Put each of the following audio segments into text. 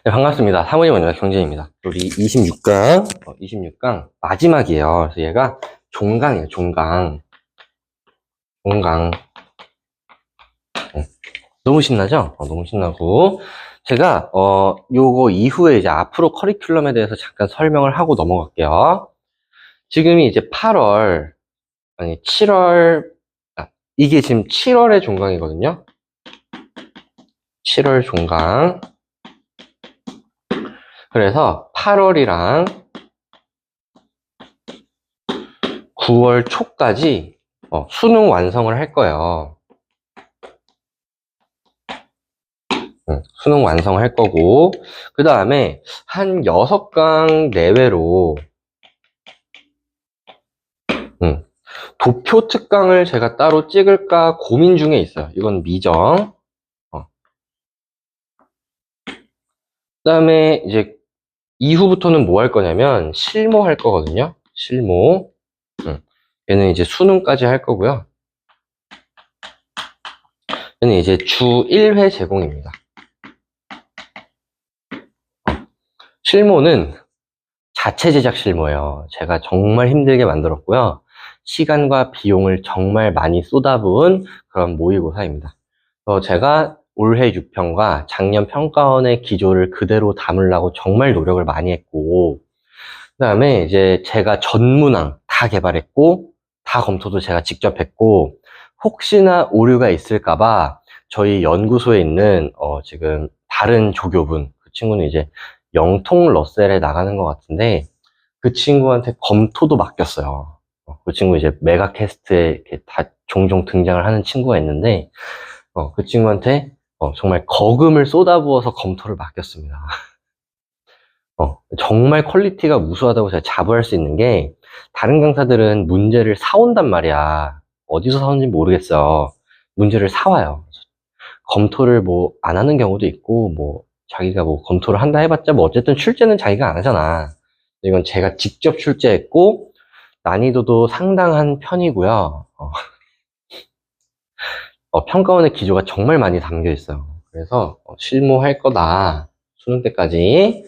네, 반갑습니다. 사모님 원장 경진입니다. 우리 26강, 26강 마지막이에요. 그래서 얘가 종강이에요, 종강. 종강. 너무 신나죠? 너무 신나고. 제가, 요거 이후에 이제 앞으로 커리큘럼에 대해서 잠깐 설명을 하고 넘어갈게요. 지금이 이제 8월, 아니, 7월, 이게 지금 7월의 종강이거든요. 7월 종강. 그래서 8월이랑 9월 초까지 수능 완성을 할 거예요. 수능 완성을 할 거고, 그 다음에 한 6강 내외로 도표 특강을 제가 따로 찍을까 고민 중에 있어요. 이건 미정. 그 다음에 이제 이후부터는 뭐 할 거냐면 실무 할 거거든요. 실무. 얘는 이제 수능까지 할 거고요. 얘는 이제 주 1회 제공입니다. 실무는 자체 제작 실무예요. 제가 정말 힘들게 만들었고요. 시간과 비용을 정말 많이 쏟아부은 그런 모의고사입니다. 제가 올해 6평과 작년 평가원의 기조를 그대로 담으려고 정말 노력을 많이 했고, 그 다음에 이제 제가 전문항 다 개발했고, 다 검토도 제가 직접 했고, 혹시나 오류가 있을까봐 저희 연구소에 있는 지금 다른 조교분, 그 친구는 이제 영통 러셀에 나가는 것 같은데, 그 친구한테 검토도 맡겼어요. 그 친구 이제 메가캐스트에 이렇게 다 종종 등장을 하는 친구가 있는데, 그 친구한테 정말 거금을 쏟아부어서 검토를 맡겼습니다. 정말 퀄리티가 우수하다고 제가 자부할 수 있는 게, 다른 강사들은 문제를 사온단 말이야. 어디서 사온지 모르겠어요. 문제를 사와요. 검토를 뭐 안 하는 경우도 있고, 뭐 자기가 뭐 검토를 한다 해봤자 뭐 어쨌든 출제는 자기가 안 하잖아. 이건 제가 직접 출제했고, 난이도도 상당한 편이고요. 평가원의 기조가 정말 많이 담겨 있어요. 그래서 실무할 거다. 수능 때까지.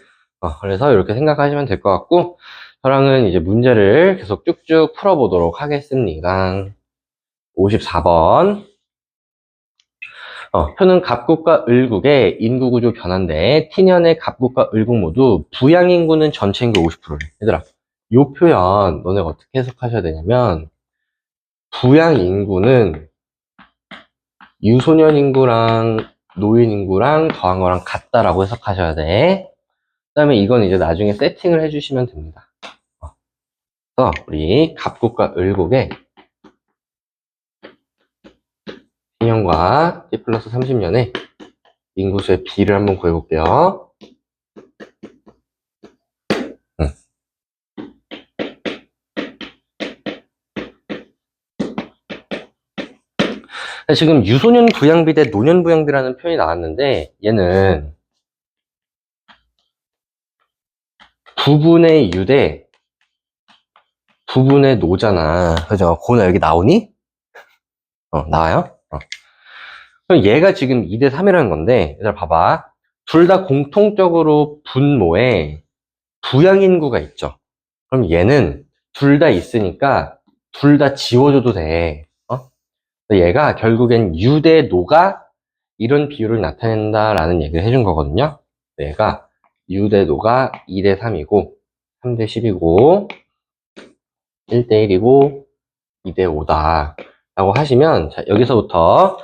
그래서 이렇게 생각하시면 될 것 같고, 저랑은 이제 문제를 계속 쭉쭉 풀어보도록 하겠습니다. 54번. 표는 갑국과 을국의 인구구조 변화인데, T년의 갑국과 을국 모두 부양인구는 전체 인구 50%래. 얘들아, 요 표현 너네 어떻게 해석하셔야 되냐면, 부양인구는 유소년 인구랑 노인 인구랑 더한 거랑 같다라고 해석하셔야 돼. 그 다음에 이건 이제 나중에 세팅을 해주시면 됩니다. 그래서 우리 갑국과 을국의 T년과 T 플러스 30년의 인구수의 비를 한번 구해볼게요. 지금 유소년 부양비 대 노년 부양비라는 표현이 나왔는데, 얘는 부분의 유 대 부분의 노잖아. 그죠? 고나 여기 나오니? 나와요? 그럼 얘가 지금 2대 3이라는 건데, 얘들 봐봐. 둘 다 공통적으로 분모에 부양인구가 있죠. 그럼 얘는 둘 다 있으니까 둘 다 지워줘도 돼. 얘가 결국엔 유 대 노가 이런 비율을 나타낸다라는 얘기를 해준 거거든요. 얘가 유 대 노가 2 대 3이고 3 대 10이고 1 대 1이고 2 대 5다 라고 하시면, 자, 여기서부터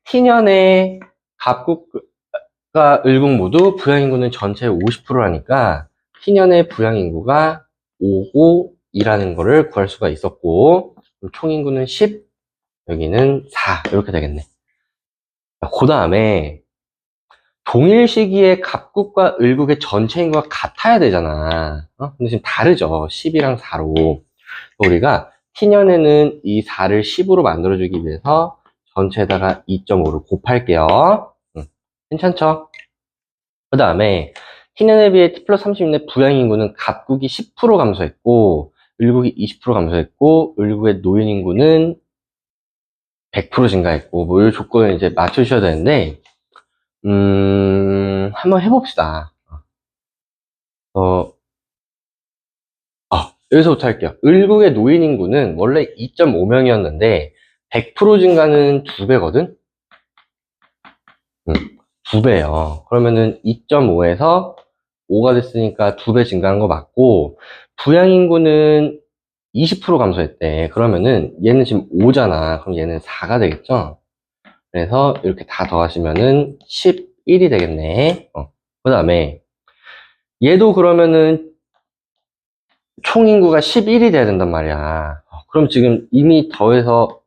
T년의 갑국과 을국 모두 부양인구는 전체의 50%라니까 T년의 부양인구가 5고 2라는 거를 구할 수가 있었고, 총인구는 10, 여기는 4 이렇게 되겠네. 그 다음에 동일 시기에 갑국과 을국의 전체 인구가 같아야 되잖아. 근데 지금 다르죠. 10이랑 4로. 우리가 T년에는 이 4를 10으로 만들어주기 위해서 전체에다가 2.5를 곱할게요. 괜찮죠? 그 다음에 T년에 비해 T 플러스 30년의 부양인구는 갑국이 10% 감소했고, 을국이 20% 감소했고, 을국의 노인인구는 100% 증가했고, 뭐, 이 조건을 이제 맞춰주셔야 되는데, 한번 해봅시다. 어, 여기서부터 할게요. 을국의 노인 인구는 원래 2.5명이었는데 100% 증가는 2배거든? 2배요. 그러면은 2.5에서 5가 됐으니까 2배 증가한 거 맞고, 부양 인구는 20% 감소했대. 그러면은 얘는 지금 5잖아. 그럼 얘는 4가 되겠죠? 그래서 이렇게 다 더하시면은 11이 되겠네. 그 다음에 얘도 그러면은 총 인구가 11이 돼야 된단 말이야. 그럼 지금 이미 더해서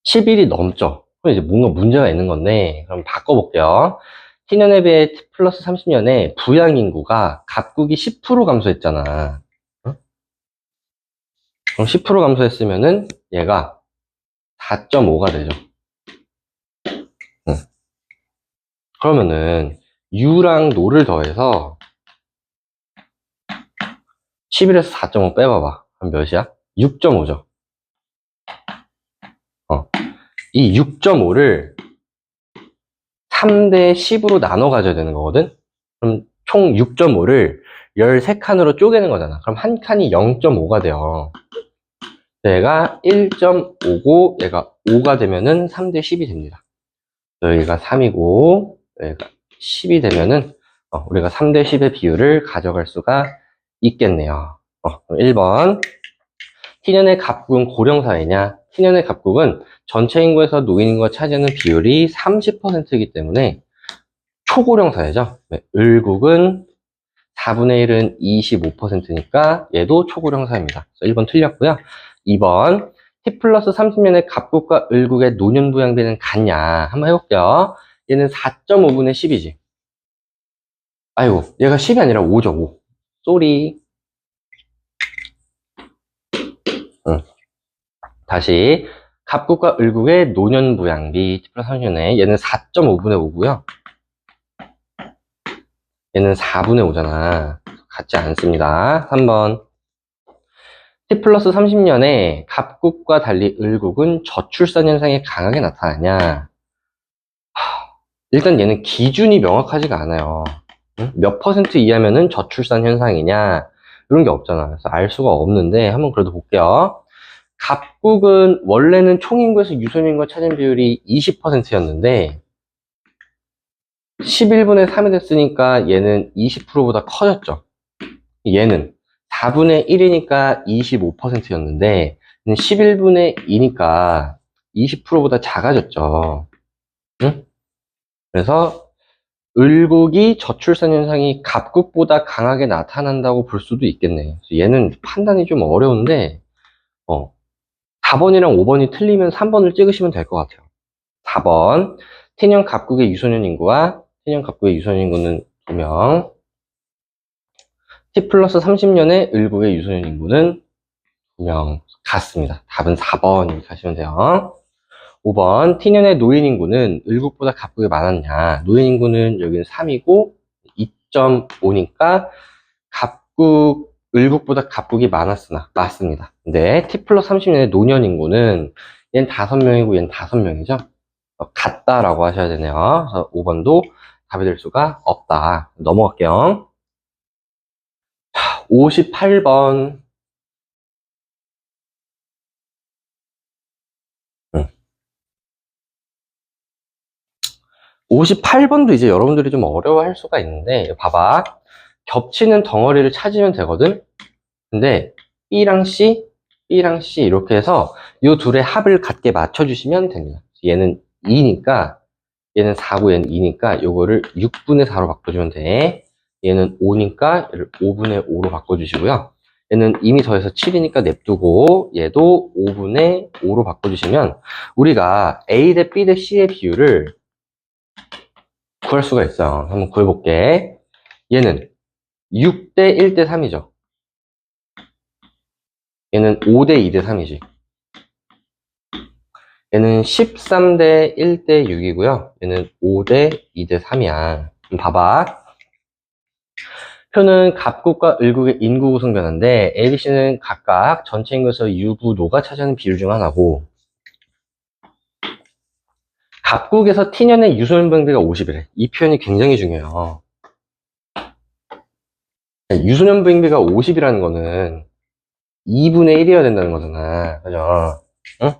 10일이 넘죠. 그럼 이제 뭔가 문제가 있는 건데, 그럼 바꿔볼게요. T년에 비해 T 플러스 30년에 부양 인구가 갑국이 10% 감소했잖아. 응? 그럼 10% 감소했으면은 얘가 4.5가 되죠. 응. 그러면은 U랑 노를 더해서 11에서 4.5 빼봐봐. 그럼 몇이야? 6.5죠. 이 6.5를 3대 10으로 나눠 가져야 되는 거거든? 그럼 총 6.5를 13칸으로 쪼개는 거잖아. 그럼 한 칸이 0.5가 돼요. 얘가 1.5고 얘가 5가 되면은 3대 10이 됩니다. 여기가 3이고 여기가 10이 되면은 우리가 3대 10의 비율을 가져갈 수가 있겠네요. 1번 T년의 갑국은 고령사회냐? T년의 갑국은 전체 인구에서 노인 인구가 차지하는 비율이 30%이기 때문에 초고령 사회죠. 네, 을국은 4분의 1은 25%니까 얘도 초고령 사회입니다. 1번 틀렸고요. 2번 T 플러스 30년의 갑국과 을국의 노년 부양비는 같냐? 한번 해볼게요. 얘는 4.5분의 10이지. 아이고, 얘가 10이 아니라 5죠, 5. 쏘리. 응. 다시 갑국과 을국의 노년 부양비 T 플러스 30년에 얘는 4.5분의 5고요. 얘는 4분의 5잖아. 같지 않습니다. 3번 T 플러스 30년에 갑국과 달리 을국은 저출산 현상이 강하게 나타나냐? 일단 얘는 기준이 명확하지가 않아요. 응? 몇 퍼센트 이하면은 저출산 현상이냐? 이런 게 없잖아. 그래서 알 수가 없는데 한번 그래도 볼게요. 갑국은 원래는 총인구에서 유소년인구가 차지한 비율이 20%였는데 11분의 3이 됐으니까 얘는 20%보다 커졌죠. 얘는 4분의 1이니까 25%였는데 11분의 2니까 20%보다 작아졌죠. 응? 그래서 을국이 저출산 현상이 갑국보다 강하게 나타난다고 볼 수도 있겠네. 그래서 얘는 판단이 좀 어려운데 4번이랑 5번이 틀리면 3번을 찍으시면 될 것 같아요. 4번 T년 갑국의 유소년 인구와 T년 갑국의 유소년 인구는 2명, T 플러스 30년의 을국의 유소년 인구는 2명 같습니다. 답은 4번이 가시면 돼요. 5번 T년의 노인 인구는 을국보다 갑국이 많았냐? 노인 인구는 여기는 3이고 2.5니까 을국보다 갑국이 많았으나 맞습니다. 근데 T 플러스 30년의 노년 인구는 얘는 5명이고 얘는 5명이죠. 같다라고 하셔야 되네요. 그래서 5번도 답이 될 수가 없다. 넘어갈게요. 58번 58번도 이제 여러분들이 좀 어려워할 수가 있는데 봐봐. 겹치는 덩어리를 찾으면 되거든. 근데 B랑 C, B랑 C 이렇게 해서 이 둘의 합을 같게 맞춰주시면 됩니다. 얘는 2니까 얘는 4고 얘는 2니까 요거를 6분의 4로 바꿔주면 돼. 얘는 5니까 얘를 5분의 5로 바꿔주시고요. 얘는 이미 더해서 7이니까 냅두고 얘도 5분의 5로 바꿔주시면 우리가 A 대 B 대 C의 비율을 구할 수가 있어요. 한번 구해볼게. 얘는 6대 1대 3이죠. 얘는 5대 2대 3이지. 얘는 13대 1대 6이고요. 얘는 5대 2대 3이야. 봐봐. 표는 갑국과 을국의 인구 구성 변화인데 A, B, C는 각각 전체 인구에서 유부, 노가 차지하는 비율 중 하나고 갑국에서 T년의 유소년 병비가 50이래. 이 표현이 굉장히 중요해요. 유소년 부행비가 50이라는 거는 2분의 1이어야 된다는 거잖아. 그죠? 응?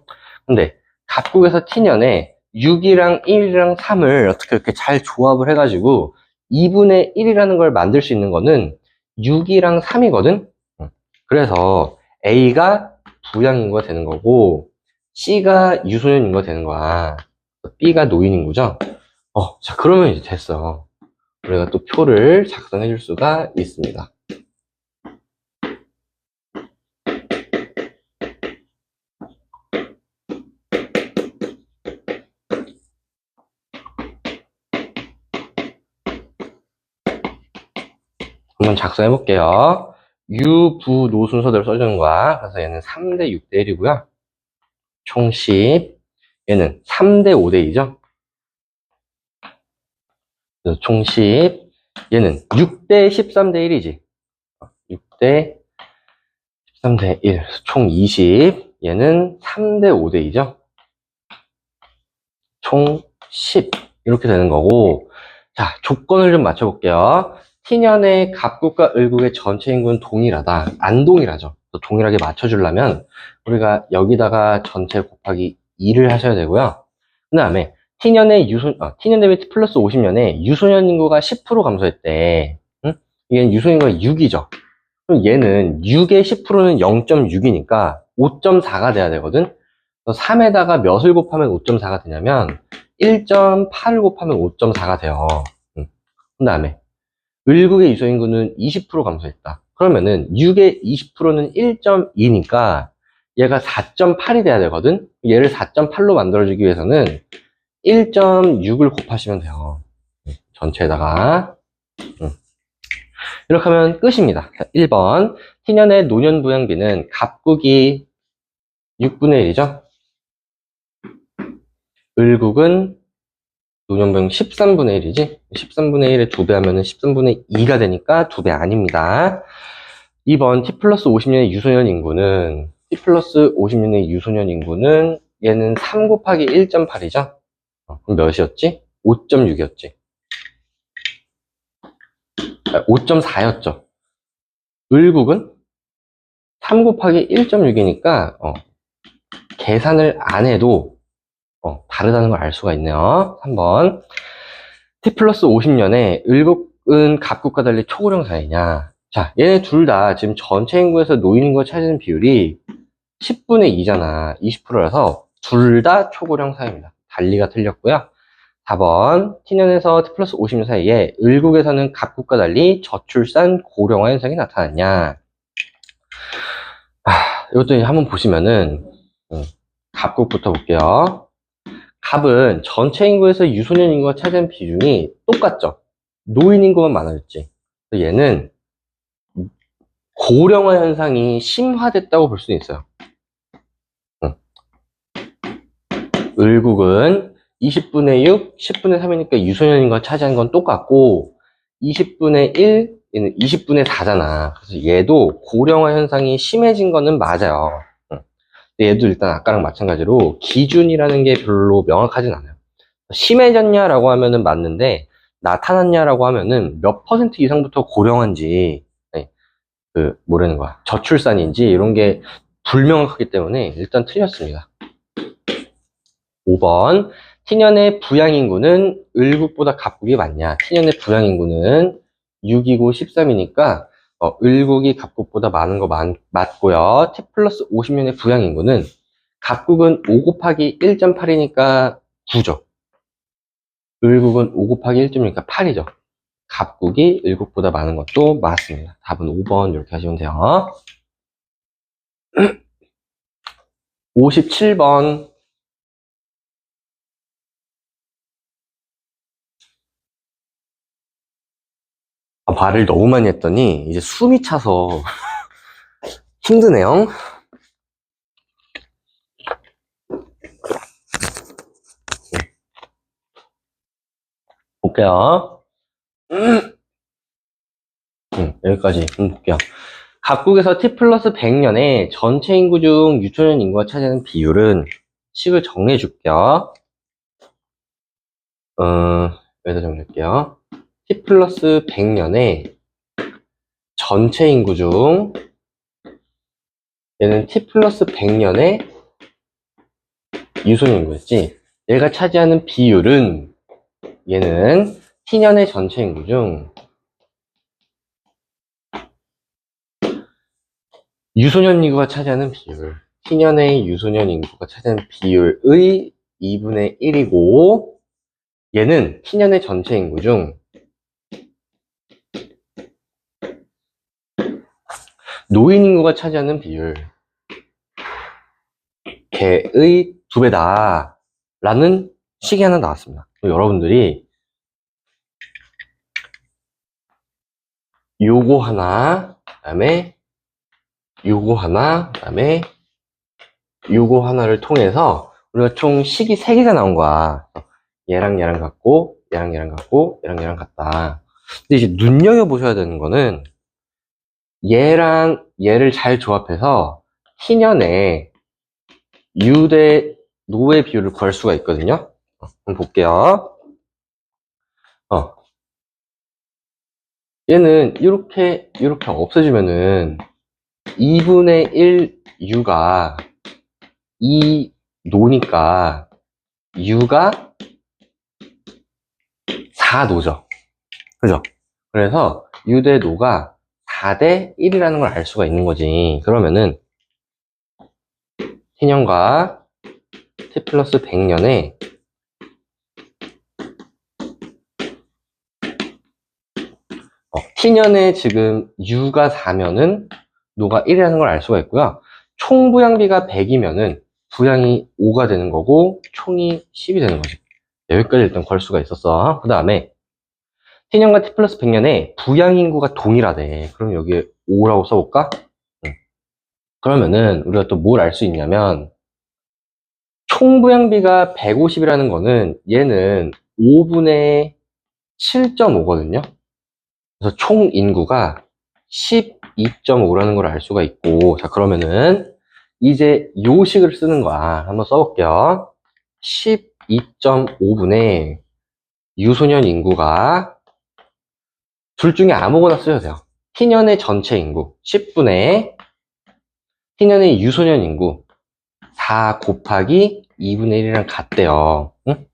근데 각국에서 t년에 6이랑 1이랑 3을 어떻게 이렇게 잘 조합을 해가지고 2분의 1이라는 걸 만들 수 있는 거는 6이랑 3이거든? 그래서 A가 부양인구가 되는 거고 C가 유소년인구가 되는 거야. B가 노인인구죠? 자, 그러면 이제 됐어. 우리가 또 표를 작성해 줄 수가 있습니다. 한번 작성해 볼게요. 유, 부, 노 순서대로 써주는 거야. 그래서 얘는 3대 6대 1이고요. 총 10. 얘는 3대 5대 2죠. 총 10. 얘는 6대 13대 1이지. 6대 13대 1. 총 20. 얘는 3대 5대 2죠. 총 10. 이렇게 되는 거고. 자, 조건을 좀 맞춰볼게요. t년의 갑국과 을국의 전체 인구는 동일하다. 안 동일하죠. 또 동일하게 맞춰주려면 우리가 여기다가 전체 곱하기 2를 하셔야 되고요. 그 다음에 t년 대비 플러스 50년에 유소년 인구가 10% 감소했대. 응? 얘는 유소년 인구가 6이죠. 그럼 얘는 6의 10%는 0.6이니까 5.4가 돼야 되거든. 3에다가 몇을 곱하면 5.4가 되냐면 1.8을 곱하면 5.4가 돼요. 그 다음에 을국의 유소인구는 20% 감소했다. 그러면은 6의 20%는 1.2니까 얘가 4.8이 돼야 되거든. 얘를 4.8로 만들어주기 위해서는 1.6을 곱하시면 돼요. 전체에다가. 이렇게 하면 끝입니다. 1번 t년의 노년부양비는 갑국이 6분의 1이죠. 을국은 노년부양 13분의 1이지. 13분의 1에 2배 하면 13분의 2가 되니까 2배 아닙니다. 2번 t 플러스 50년의 유소년 인구는 t 플러스 50년의 유소년 인구는 얘는 3 곱하기 1.8이죠. 그럼 몇이었지? 5.6이었지. 5.4였죠. 을국은 3 곱하기 1.6이니까 계산을 안 해도 다르다는 걸 알 수가 있네요. 3번 t 플러스 50년에 을국은 갑국과 달리 초고령 사회냐. 자, 얘네 둘 다 지금 전체 인구에서 노인 인구가 차지하는 비율이 10분의 2잖아. 20%라서 둘 다 초고령 사회입니다. 달리가 틀렸고요. 4번 t년에서 t 플러스 50년 사이에 을국에서는 갑국과 달리 저출산 고령화 현상이 나타났냐. 이것도 한번 보시면은 갑국부터 볼게요. 갑은 전체 인구에서 유소년 인구가 차지하는 비중이 똑같죠. 노인 인구만 많아졌지. 얘는 고령화 현상이 심화됐다고 볼 수 있어요. 을국은 20분의 6, 10분의 3이니까 유소년 인구가 차지하는 건 똑같고 20분의 1, 얘는 20분의 4잖아. 그래서 얘도 고령화 현상이 심해진 거는 맞아요. 얘도 일단 아까랑 마찬가지로 기준이라는 게 별로 명확하진 않아요. 심해졌냐라고 하면은 맞는데 나타났냐라고 하면은 몇 퍼센트 이상부터 고령한지 뭐라는 거야 저출산인지 이런 게 불명확하기 때문에 일단 틀렸습니다. 5번 t년의 부양인구는 을국보다 갑국이 많냐. t년의 부양인구는 6이고 13이니까 을국이 갑국보다 많은 거 맞고요. t 플러스 50년의 부양인구는 갑국은 5 곱하기 1.8이니까 9죠. 을국은 5 곱하기 1.6이니까 8이죠. 갑국이 을국보다 많은 것도 맞습니다. 답은 5번 이렇게 하시면 돼요. 57번 발을 너무 많이 했더니 이제 숨이 차서 힘드네요. 볼게요. 여기까지 볼게요. 각국에서 T 플러스 100년에 전체 인구 중 유초년 인구가 차지하는 비율은 식을 정리해 줄게요. 여기다 정리할게요. T 플러스 100년에 전체 인구 중 얘는 t 플러스 100년의 유소년 인구였지. 얘가 차지하는 비율은 얘는 t년의 전체 인구 중 유소년 인구가 차지하는 비율, t년의 유소년 인구가 차지하는 비율의 2분의 1이고 얘는 t년의 전체 인구 중 노인 인구가 차지하는 비율 걔의 2배다 라는 식이 하나 나왔습니다. 여러분들이 요거 하나, 그다음에 요거 하나, 그다음에 요거 하나를 통해서 우리가 총 식이 3개가 나온 거야. 얘랑 얘랑 같고, 얘랑 얘랑 같고, 얘랑 얘랑 같다. 근데 이제 눈여겨보셔야 되는 거는 얘랑 얘를 잘 조합해서 t년에 u 대 노의 비율을 구할 수가 있거든요. 한번 볼게요. 얘는 이렇게 없애주면은 2분의 1 u가 2 노니까 u가 4 노죠. 그죠? 그래서 u 대 노가 4대 1이라는 걸 알 수가 있는 거지. 그러면은 t년과 t 플러스 100년에 t년에 지금 u가 4면은 노가 1이라는 걸 알 수가 있고요. 총 부양비가 100이면은 부양이 5가 되는 거고 총이 10이 되는 거지. 여기까지 일단 걸 수가 있었어. 그 다음에 t년과 t 플러스 100년에 부양인구가 동일하대. 그럼 여기에 5라고 써볼까? 그러면은 우리가 또 뭘 알 수 있냐면 총 부양비가 150이라는 거는 얘는 5분의 7.5거든요. 그래서 총 인구가 12.5라는 걸 알 수가 있고, 자, 그러면은 이제 요 식을 쓰는 거야. 한번 써볼게요. 12.5분의 유소년 인구가 둘 중에 아무거나 쓰셔도 돼요. t년의 전체 인구 10분의 t년의 유소년 인구 4 곱하기 2분의 1이랑 같대요. 응?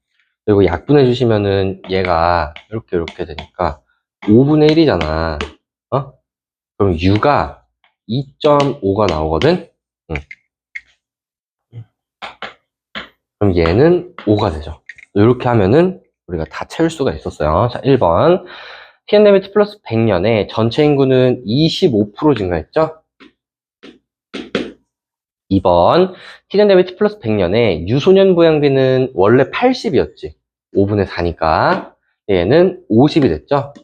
그리고 약분해 주시면은 얘가 이렇게 되니까 5분의 1이잖아. 그럼 u가 2.5가 나오거든? 응. 그럼 얘는 5가 되죠. 이렇게 하면은 우리가 다 채울 수가 있었어요. 자, 1번. tn t 플러스 100년에 전체 인구는 25% 증가했죠? 2번. tn t 플러스 100년에 유소년 부양비는 원래 80이었지. 5분의 4니까. 얘는 50이 됐죠?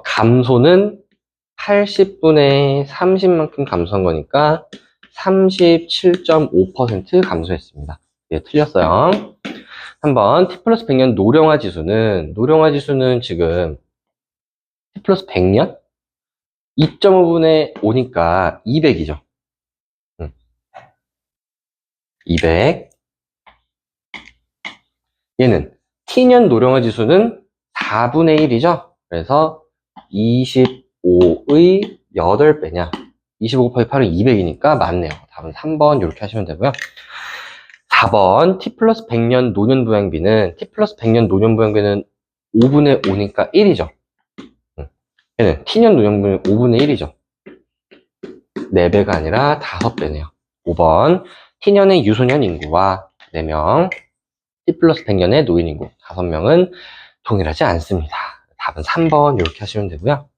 감소는 80분의 30만큼 감소한 거니까 37.5% 감소했습니다. 예, 틀렸어요. 한번 t 플러스 100년 노령화 지수는 지금 t 플러스 100년 2.5분의 5니까 200이죠. 200. 얘는 t년 노령화 지수는 4분의 1이죠. 그래서 25의 8배냐. 25 곱하기 8은 200이니까 맞네요. 답은 3번 이렇게 하시면 되고요. 4번 t 플러스 100년 노년 부양비는 t 플러스 100년 노년 부양비는 5분의 5니까 1이죠. 얘는 t년 노년 부양비는 5분의 1이죠. 4배가 아니라 5배네요. 5번 t년의 유소년 인구와 4명 t 플러스 100년의 노인 인구 5명은 동일하지 않습니다. 답은 3번 이렇게 하시면 되고요.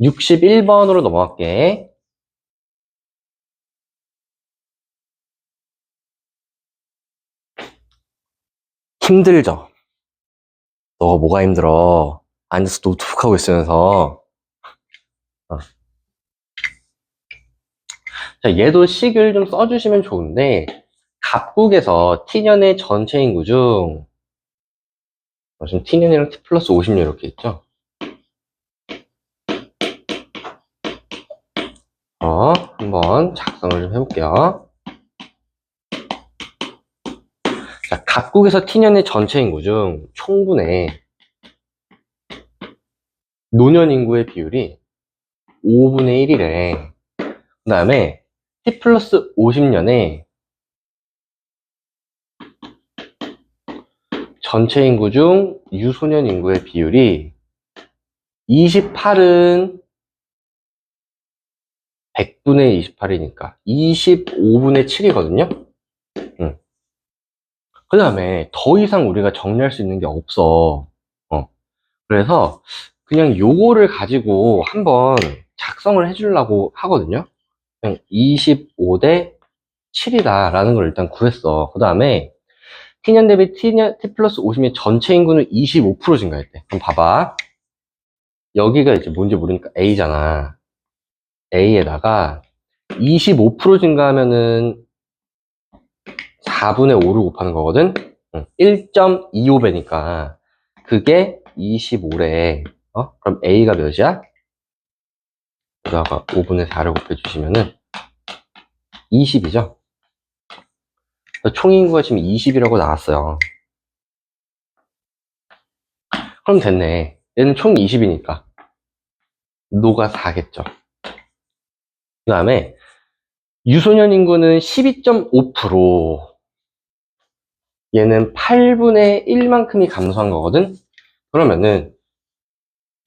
61번으로 넘어갈게. 힘들죠? 너가 뭐가 힘들어? 앉아서 노트북 하고 있으면서. 자, 얘도 식을 좀 써주시면 좋은데 갑국에서 t년의 전체 인구 중 지금 t년이랑 t 플러스 50년 이렇게 있죠? 한번 작성을 좀 해볼게요. 자, 각국에서 t년의 전체 인구 중 총분의 노년 인구의 비율이 5분의 1이래. 그 다음에 t 플러스 50년에 전체 인구 중 유소년 인구의 비율이 28은 100분의 28이니까 25분의 7이거든요. 그 다음에 더 이상 우리가 정리할 수 있는 게 없어. 그래서 그냥 요거를 가지고 한번 작성을 해주려고 하거든요. 그냥 25대 7이다 라는 걸 일단 구했어. 그 다음에 T년 대비 T 플러스 50의 전체 인구는 25% 증가했대. 그럼 봐봐. 여기가 이제 뭔지 모르니까 A잖아. A에다가 25% 증가하면은 4분의 5를 곱하는 거거든? 1.25배니까 그게 25래. 그럼 A가 몇이야? 여기다가 5분의 4를 곱해주시면은 20이죠? 총 인구가 지금 20이라고 나왔어요. 그럼 됐네. 얘는 총 20이니까 노가 4겠죠. 그 다음에 유소년 인구는 12.5%. 얘는 8분의 1만큼이 감소한 거거든? 그러면은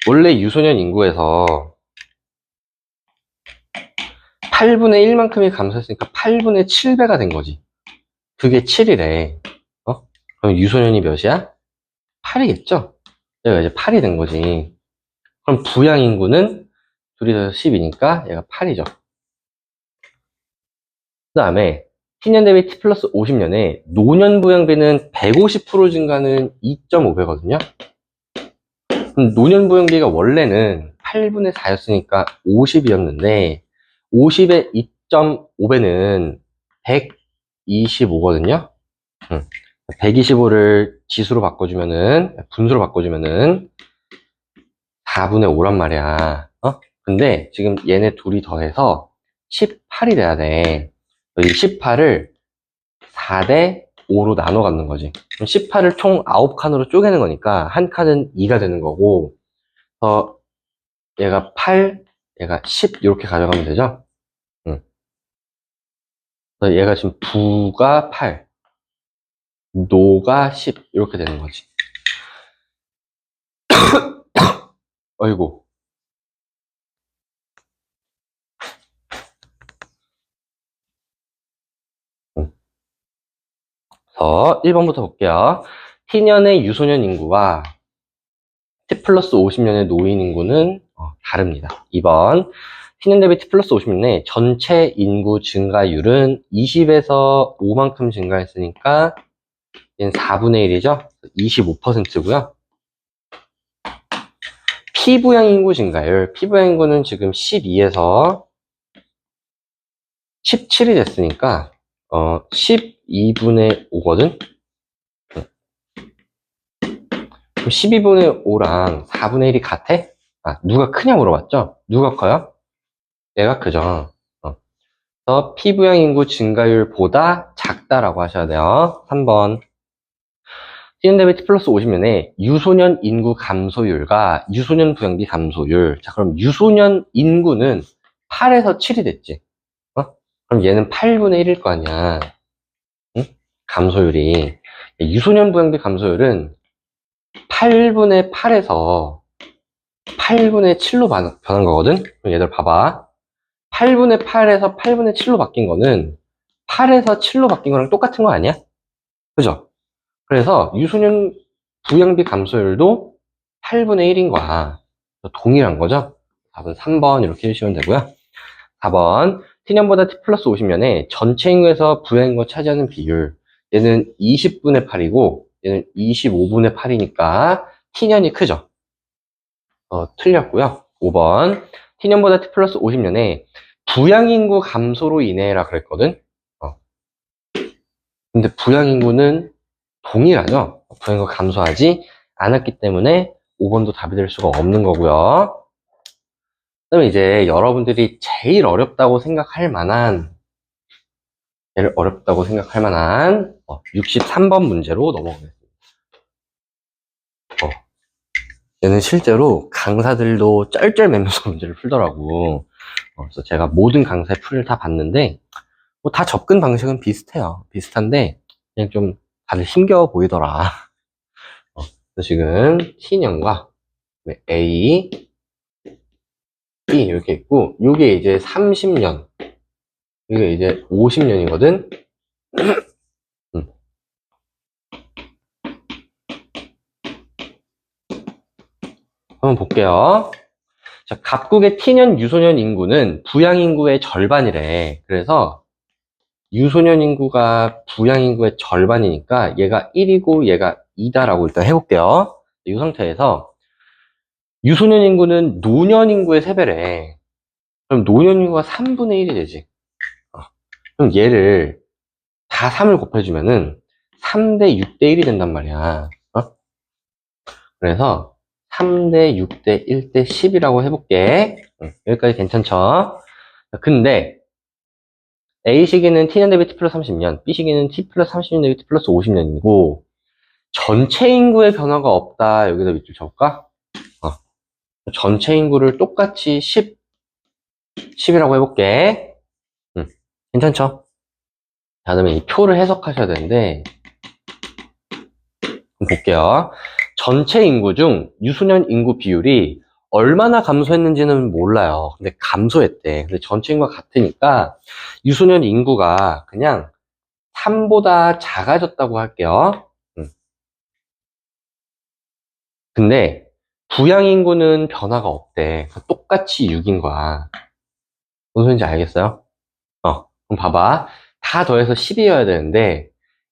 원래 유소년 인구에서 8분의 1만큼이 감소했으니까 8분의 7배가 된 거지. 그게 7이래. 그럼 유소년이 몇이야? 8이겠죠? 얘가 이제 8이 된 거지. 그럼 부양 인구는 둘이 더해서 10이니까 얘가 8이죠. 그 다음에 T년 대비 T 플러스 50년에 노년 부양비는 150% 증가는 2.5배거든요. 그럼 노년 부양비가 원래는 8분의 4였으니까 50이었는데 50의 2.5배는 125거든요. 125를 지수로 바꿔주면은 분수로 바꿔주면은 4분의 5란 말이야. 근데 지금 얘네 둘이 더해서 18이 돼야 돼. 이 18을 4대 5로 나눠 갖는 거지. 그럼 18을 총 9칸으로 쪼개는 거니까 한 칸은 2가 되는 거고, 얘가 8, 얘가 10 이렇게 가져가면 되죠. 그래서 얘가 지금 부가 8, 노가 10 이렇게 되는 거지. 어이구. 그래서 1번부터 볼게요. T년의 유소년 인구와 T 플러스 50년의 노인 인구는 다릅니다. 2번 T년 대비 T 플러스 50년의 전체 인구 증가율은 20에서 5만큼 증가했으니까 얘는 4분의 1이죠. 25%고요. 피부양 인구 증가율, 피부양 인구는 지금 12에서 17이 됐으니까 12분의 5거든. 그럼 12분의 5랑 4분의 1이 같아? 누가 크냐 물어봤죠? 누가 커요? 얘가 크죠. 그래서 피부양 인구 증가율보다 작다라고 하셔야 돼요. 3번. T년 대비 T 플러스 50년에 유소년 인구 감소율과 유소년 부양비 감소율. 자, 그럼 유소년 인구는 8에서 7이 됐지. 그럼 얘는 8분의 1일 거 아니야. 응? 감소율이. 유소년 부양비 감소율은 8분의 8에서 8분의 7로 변한 거거든? 그럼 얘들 봐봐. 8분의 8에서 8분의 7로 바뀐 거는 8에서 7로 바뀐 거랑 똑같은 거 아니야? 그죠? 그래서 유소년 부양비 감소율도 8분의 1인 거야. 동일한 거죠? 답은 3번 이렇게 해주시면 되고요. 4번 T년보다 T 플러스 50년에 전체 인구에서 부양인구 차지하는 비율. 얘는 20분의 8이고 얘는 25분의 8이니까 T년이 크죠? 틀렸고요. 5번 T년보다 T 플러스 50년에 부양인구 감소로 인해라 그랬거든. 근데 부양인구는 동일하죠. 부양인구 감소하지 않았기 때문에 5번도 답이 될 수가 없는 거고요. 그러면 이제 여러분들이 제일 어렵다고 생각할 만한 63번 문제로 넘어가겠습니다. 얘는 실제로 강사들도 쩔쩔매면서 문제를 풀더라고. 그래서 제가 모든 강사의 풀을 다 봤는데, 뭐 다 접근 방식은 비슷해요. 비슷한데, 그냥 좀 다들 힘겨워 보이더라. 그래서 지금 T년과 A, B 이렇게 있고, 요게 이제 30년, 이게 이제 50년이거든? 한번 볼게요. 자, 갑국의 T년 유소년 인구는 부양 인구의 절반이래. 그래서 유소년 인구가 부양 인구의 절반이니까 얘가 1이고 얘가 2다라고 일단 해볼게요. 이 상태에서 유소년 인구는 노년 인구의 3배래. 그럼 노년 인구가 3분의 1이 되지. 그럼 얘를 다 3을 곱해주면은 3대 6대 1이 된단 말이야. 그래서 3대 6대 1대 10이라고 해볼게. 여기까지 괜찮죠? 근데 A 시기는 T년 대비 T 플러스 30년, B 시기는 T 플러스 30년 대비 T 플러스 50년이고 전체 인구의 변화가 없다. 여기다 밑줄 쳐볼까? 전체 인구를 똑같이 10이라고 해볼게. 괜찮죠? 자, 그러면 이 표를 해석하셔야 되는데 볼게요. 전체 인구 중 유소년 인구 비율이 얼마나 감소했는지는 몰라요. 근데 감소했대. 근데 전체 인구가 같으니까 유소년 인구가 그냥 3보다 작아졌다고 할게요. 근데 부양 인구는 변화가 없대. 똑같이 6인 거야. 무슨 소리인지 알겠어요? 그럼 봐봐. 다 더해서 10이어야 되는데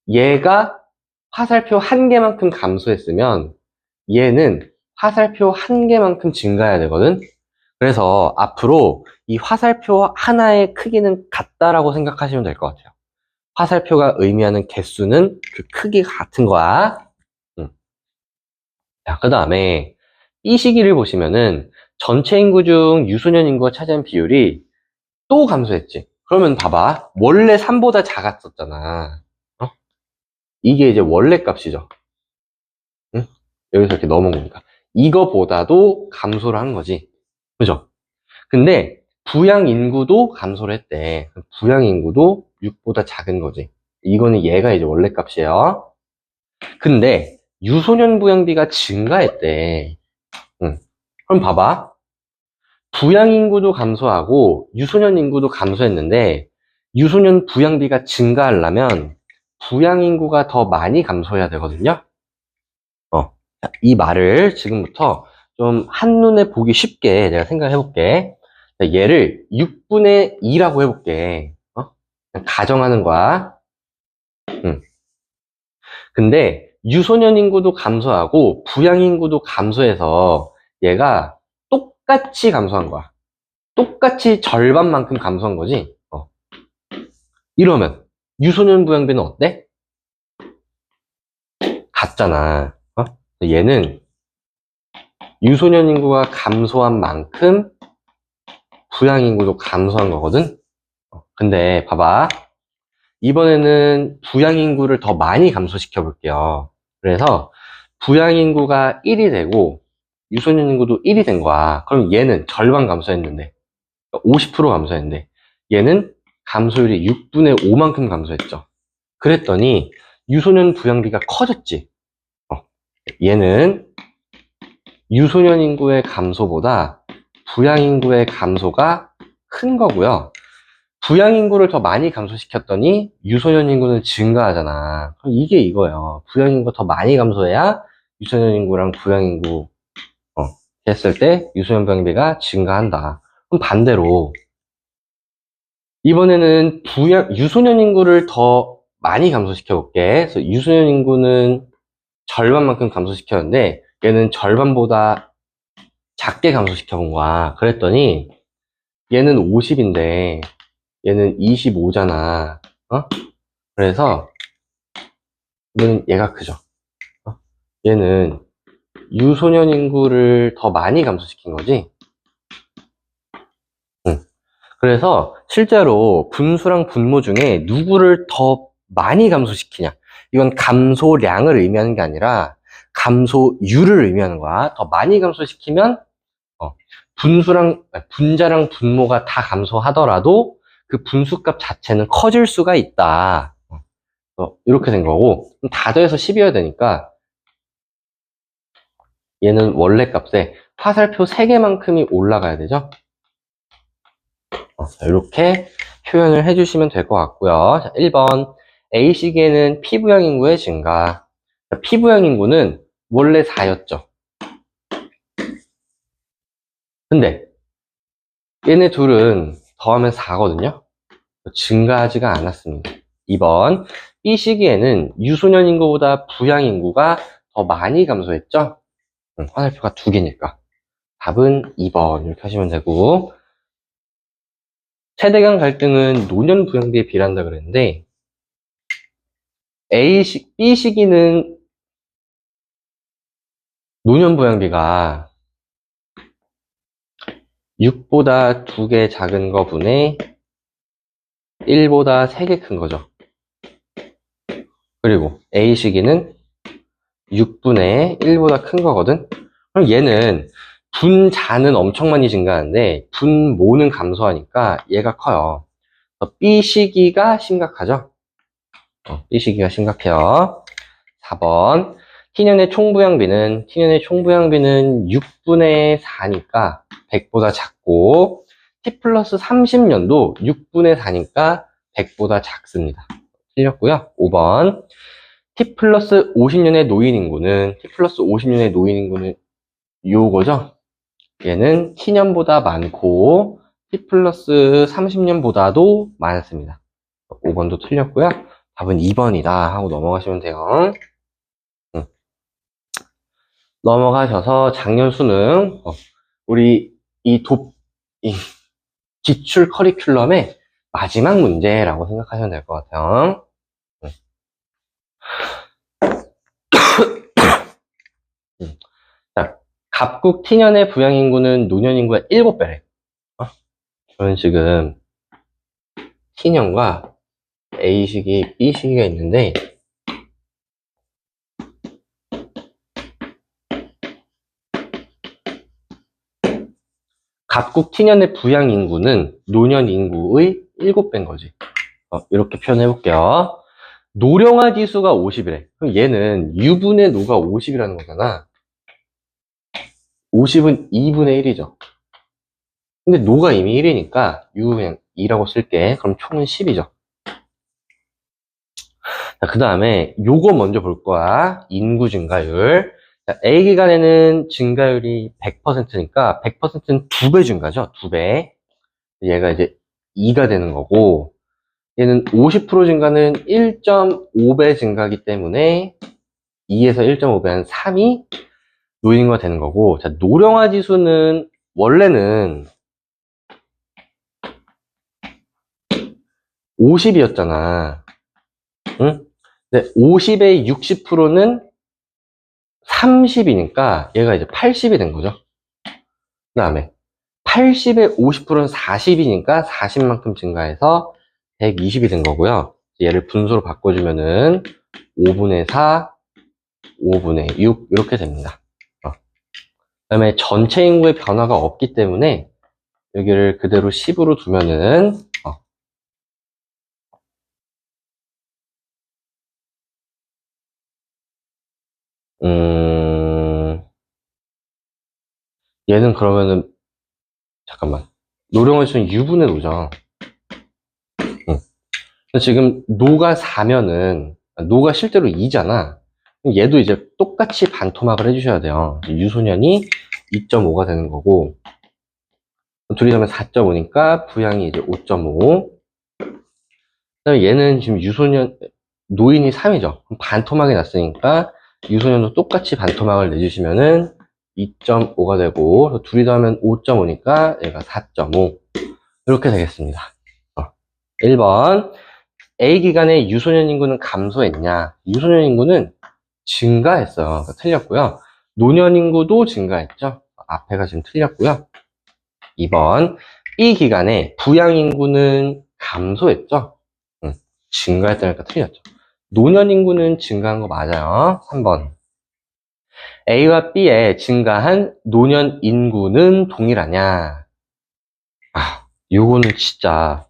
얘가 화살표 한 개만큼 감소했으면 얘는 화살표 한 개만큼 증가해야 되거든. 그래서 앞으로 이 화살표 하나의 크기는 같다라고 생각하시면 될 것 같아요. 화살표가 의미하는 개수는 그 크기가 같은 거야. 자, 그 다음에 이 시기를 보시면은 전체 인구 중 유소년 인구가 차지한 비율이 또 감소했지. 그러면 봐봐. 원래 3보다 작았었잖아. 이게 이제 원래 값이죠. 응? 여기서 이렇게 넘어온 거니까. 이거보다도 감소를 한 거지. 그죠? 근데 부양 인구도 감소를 했대. 부양 인구도 6보다 작은 거지. 이거는 얘가 이제 원래 값이에요. 근데 유소년 부양비가 증가했대. 그럼 봐봐. 부양 인구도 감소하고 유소년 인구도 감소했는데 유소년 부양비가 증가하려면 부양 인구가 더 많이 감소해야 되거든요. 이 말을 지금부터 좀 한눈에 보기 쉽게 내가 생각해 볼게. 얘를 6분의 2라고 해볼게. 그냥 가정하는 거야. 근데 유소년 인구도 감소하고 부양 인구도 감소해서 얘가 똑같이 감소한 거야. 똑같이 절반만큼 감소한 거지. 이러면 유소년 부양비는 어때? 같잖아. 얘는 유소년 인구가 감소한 만큼 부양 인구도 감소한 거거든. 근데 봐봐. 이번에는 부양 인구를 더 많이 감소시켜 볼게요. 그래서 부양 인구가 1이 되고 유소년 인구도 1이 된 거야. 그럼 얘는 절반 감소했는데 50% 감소했는데 얘는 감소율이 6분의 5만큼 감소했죠. 그랬더니 유소년 부양비가 커졌지. 얘는 유소년 인구의 감소보다 부양 인구의 감소가 큰 거고요. 부양 인구를 더 많이 감소시켰더니 유소년 인구는 증가하잖아. 그럼 이게 이거예요. 부양 인구가 더 많이 감소해야 유소년 인구랑 부양 인구 했을 때 유소년 부양비가 증가한다. 그럼 반대로 이번에는 유소년 인구를 더 많이 감소시켜 볼게. 그래서 유소년 인구는 절반만큼 감소시켰는데 얘는 절반보다 작게 감소시켜 본 거야. 그랬더니 얘는 50인데 얘는 25잖아. 그래서 얘가 크죠. 얘는 유소년 인구를 더 많이 감소시킨 거지. 그래서 실제로 분수랑 분모 중에 누구를 더 많이 감소시키냐. 이건 감소량을 의미하는 게 아니라 감소율을 의미하는 거야. 더 많이 감소시키면 분자랑 분모가 다 감소하더라도 그 분수값 자체는 커질 수가 있다. 이렇게 된 거고, 다 더해서 10이어야 되니까 얘는 원래 값에 화살표 3개만큼이 올라가야 되죠. 이렇게 표현을 해주시면 될 것 같고요. 자, 1번 A시기에는 P부양 인구의 증가. P부양 인구는 원래 4였죠. 근데 얘네 둘은 더하면 4거든요. 증가하지가 않았습니다. 2번 B시기에는 유소년 인구보다 부양 인구가 더 많이 감소했죠. 화살표가 2개니까 답은 2번 이렇게 하시면 되고, 세대 간 갈등은 노년 부양비에 비례한다 그랬는데 B시기는 노년 부양비가 6보다 2개 작은 거 분의 1보다 3개 큰 거죠. 그리고 A시기는 6분의 1보다 큰 거거든. 그럼 얘는 분자는 엄청 많이 증가하는데 분모는 감소하니까 얘가 커요. B시기가 심각하죠. B시기가 심각해요. 4번 T년의 총부양비는 6분의 4니까 100보다 작고, T 플러스 30년도 6분의 4니까 100보다 작습니다. 틀렸고요. 5번 T 플러스 50년의 노인 인구는 요거죠. 얘는 T년보다 많고 T 플러스 30년보다도 많습니다. 5번도 틀렸고요. 답은 2번이다 하고 넘어가시면 돼요. 넘어가셔서 작년 수능, 우리 이 기출 커리큘럼의 마지막 문제라고 생각하시면 될 것 같아요. 자, 갑국 T년의 부양 인구는 노년 인구의 7배래. 저는 지금 T년과 A시기, B시기가 있는데, 갑국 T년의 부양 인구는 노년 인구의 7배인 거지. 이렇게 표현해 볼게요. 노령화 지수가 50이래. 그럼 얘는 U분의 노가 50이라는 거잖아. 50은 2분의 1이죠. 근데 노가 이미 1이니까 U 그냥 2라고 쓸게. 그럼 총은 10이죠. 자, 그 다음에 요거 먼저 볼 거야. 인구 증가율. 자, A 기간에는 증가율이 100%니까 100%는 2배 증가죠. 2배. 얘가 이제 2가 되는 거고, 얘는 50% 증가는 1.5배 증가하기 때문에 2에서 1.5배는 3이 노인과 되는 거고, 자, 노령화 지수는 원래는 50이었잖아. 응? 근데 50의 60%는 30이니까 얘가 이제 80이 된 거죠. 그 다음에 80의 50%는 40이니까 40만큼 증가해서 120이 된 거고요. 얘를 분수로 바꿔주면은 5분의 4, 5분의 6 이렇게 됩니다. 그 다음에 전체 인구의 변화가 없기 때문에 여기를 그대로 10으로 두면은 얘는 그러면은 잠깐만, 노령화 지수는 U분의 노죠. 지금 노가 4면은 노가 실제로 2잖아. 얘도 이제 똑같이 반토막을 해주셔야 돼요. 유소년이 2.5가 되는 거고, 둘이 더하면 4.5니까 부양이 이제 5.5. 그다음에 얘는 지금 노인이 3이죠. 반토막이 났으니까 유소년도 똑같이 반토막을 내주시면은 2.5가 되고, 둘이 더하면 5.5니까 얘가 4.5. 이렇게 되겠습니다. 1번. A 기간에 유소년 인구는 감소했냐? 유소년 인구는 증가했어요. 그러니까 틀렸고요. 노년 인구도 증가했죠. 앞에가 지금 틀렸고요. 2번. B 기간에 부양 인구는 감소했죠. 증가했다니까 틀렸죠. 노년 인구는 증가한 거 맞아요. 3번. A와 B에 증가한 노년 인구는 동일하냐? 요거는 진짜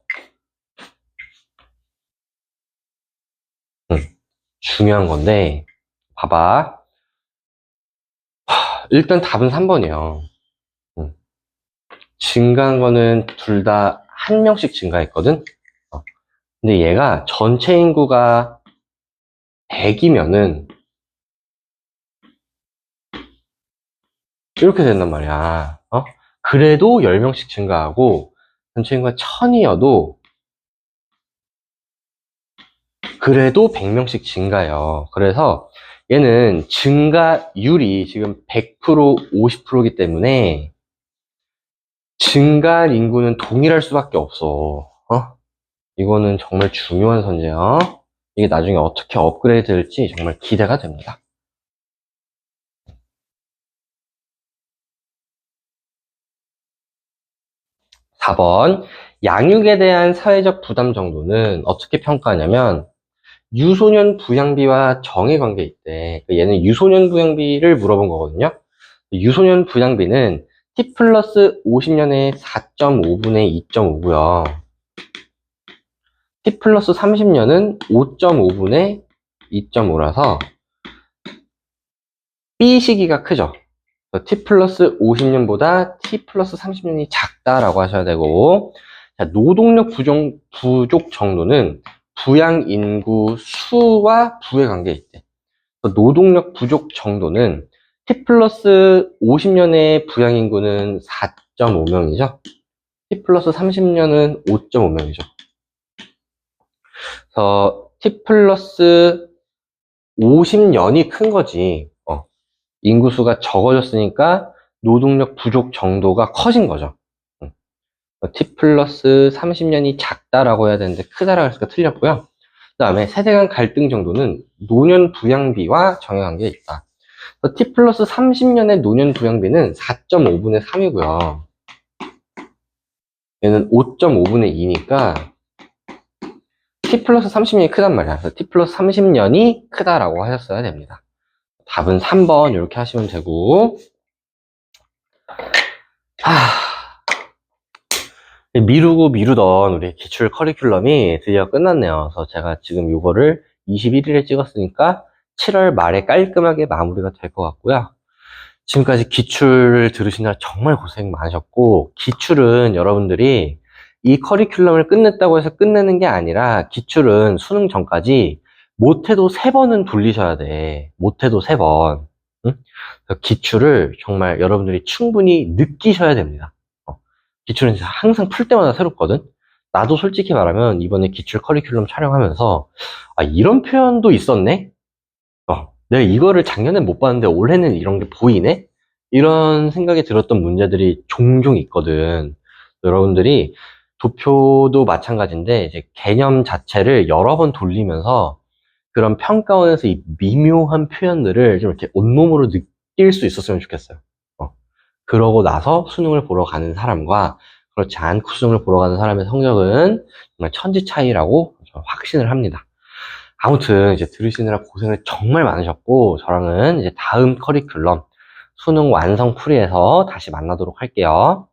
중요한 건데, 봐봐. 일단 답은 3번이에요. 증가한 거는 둘 다 한 명씩 증가했거든? 근데 얘가 전체 인구가 100이면은 이렇게 된단 말이야. 그래도 10명씩 증가하고 전체 인구가 1000이어도 그래도 100명씩 증가해요. 그래서 얘는 증가율이 지금 100%, 50%이기 때문에 증가한 인구는 동일할 수밖에 없어. 이거는 정말 중요한 선제야. 이게 나중에 어떻게 업그레이드 될지 정말 기대가 됩니다. 4번. 양육에 대한 사회적 부담 정도는 어떻게 평가하냐면 유소년 부양비와 정의 관계 있대. 얘는 유소년 부양비를 물어본 거거든요. 유소년 부양비는 T 플러스 50년에 4.5분의 2.5고요. T 플러스 30년은 5.5분의 2.5라서 B 시기가 크죠. T 플러스 50년보다 T 플러스 30년이 작다라고 하셔야 되고, 자, 노동력 부족 정도는 부양 인구 수와 부의 관계에 있대. 노동력 부족 정도는 T 플러스 50년의 부양 인구는 4.5명이죠. T 플러스 30년은 5.5명이죠. 그래서 T 플러스 50년이 큰 거지. 인구수가 적어졌으니까 노동력 부족 정도가 커진 거죠. T 플러스 30년이 작다라고 해야 되는데 크다라고 했으니까 틀렸고요. 그 다음에 세대 간 갈등 정도는 노년 부양비와 정해관계에 있다. T 플러스 30년의 노년 부양비는 4.5분의 3이고요. 얘는 5.5분의 2니까 T 플러스 30년이 크단 말이야. 그래서 T 플러스 30년이 크다라고 하셨어야 됩니다. 답은 3번 이렇게 하시면 되고, 미루고 미루던 우리 기출 커리큘럼이 드디어 끝났네요. 그래서 제가 지금 이거를 21일에 찍었으니까 7월 말에 깔끔하게 마무리가 될 것 같고요. 지금까지 기출 들으시느라 정말 고생 많으셨고, 기출은 여러분들이 이 커리큘럼을 끝냈다고 해서 끝내는 게 아니라 기출은 수능 전까지 못해도 3번은 돌리셔야 돼. 못해도 3번. 응? 기출을 정말 여러분들이 충분히 느끼셔야 됩니다. 기출은 항상 풀 때마다 새롭거든. 나도 솔직히 말하면 이번에 기출 커리큘럼 촬영하면서 이런 표현도 있었네? 내가 이거를 작년에 못 봤는데 올해는 이런 게 보이네? 이런 생각이 들었던 문제들이 종종 있거든. 여러분들이 도표도 마찬가지인데 이제 개념 자체를 여러 번 돌리면서 그런 평가원에서 이 미묘한 표현들을 좀 이렇게 온몸으로 느낄 수 있었으면 좋겠어요. 그러고 나서 수능을 보러 가는 사람과 그렇지 않고 수능을 보러 가는 사람의 성적은 정말 천지 차이라고 확신을 합니다. 아무튼 이제 들으시느라 고생을 정말 많으셨고, 저랑은 이제 다음 커리큘럼 수능 완성 풀이에서 다시 만나도록 할게요.